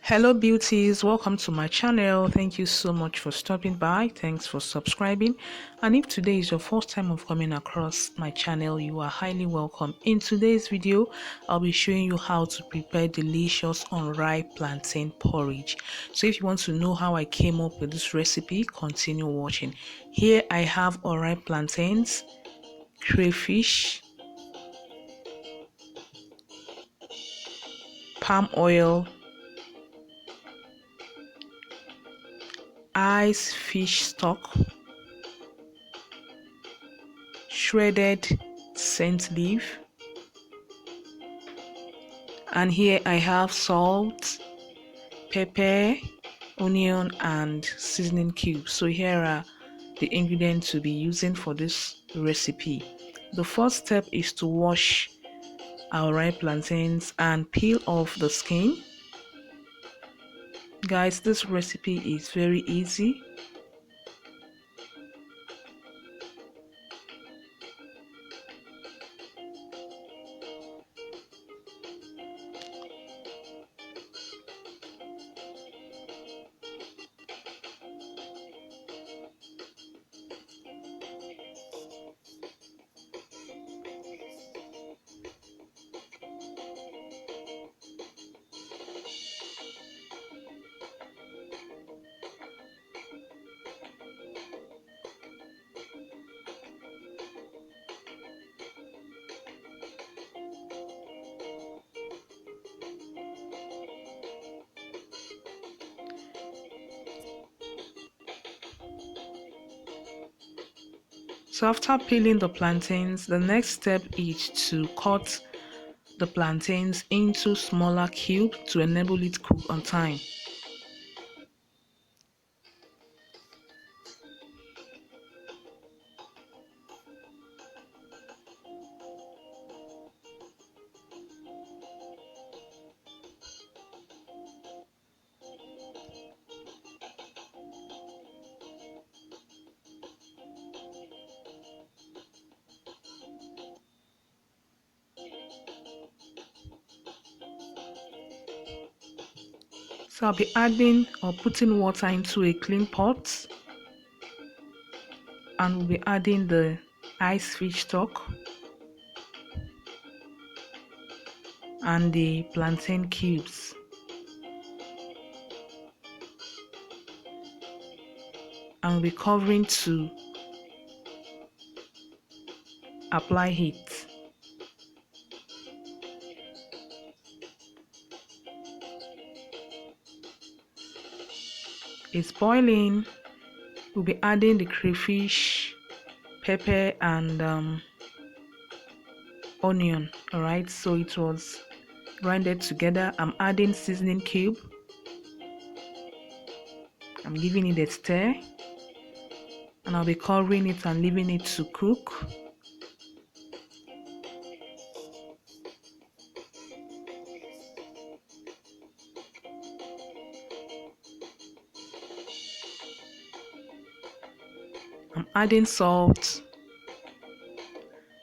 Hello beauties, welcome to my channel. Thank you so much for stopping by. Thanks for subscribing. And if today is your first time of coming across my channel, you are highly welcome. In today's video, I'll be showing you how to prepare delicious unripe plantain porridge. So if you want to know how I came up with this recipe, continue watching. Here I have unripe plantains, crayfish, palm oil, ice fish stock, shredded scent leaf, and here I have salt, pepper, onion, and seasoning cubes. So here are the ingredients to be using for this recipe. The first step is to wash our ripe plantains and peel off the skin. Guys, this recipe is very easy. So after peeling the plantains, the next step is to cut the plantains into smaller cubes to enable it to cook on time. So I'll be adding or putting water into a clean pot, and we'll be adding the ice fish stock and the plantain cubes. And we'll be covering to apply heat. It's boiling. We'll be adding the crayfish, pepper, and onion. Alright, so it was grinded together. I'm adding seasoning cube. I'm giving it a stir, and I'll be covering it and leaving it to cook. I'm adding salt,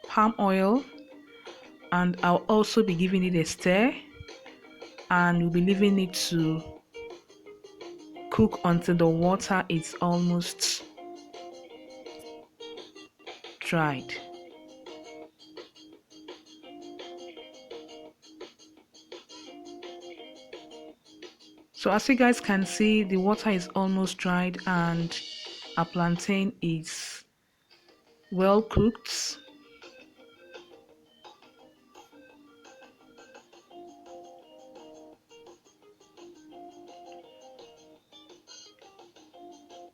palm oil, and I'll also be giving it a stir, and we'll be leaving it to cook until the water is almost dried. So as you guys can see, the water is almost dried and our plantain is well cooked.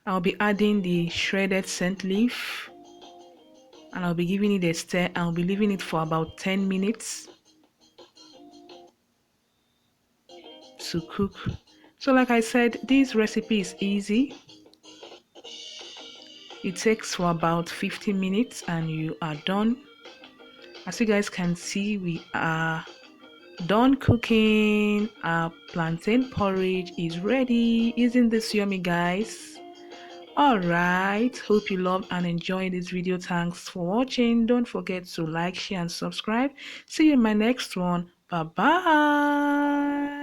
I'll be adding the shredded scent leaf, and I'll be giving it a stir. I'll be leaving it for about 10 minutes to cook. So like I said, this recipe is easy. It takes for about 15 minutes and you are done. As you guys can see, we are done cooking. Our plantain porridge is ready. Isn't this yummy, guys? Alright, hope you loved and enjoyed this video. Thanks for watching. Don't forget to like, share, and subscribe. See you in my next one. Bye bye.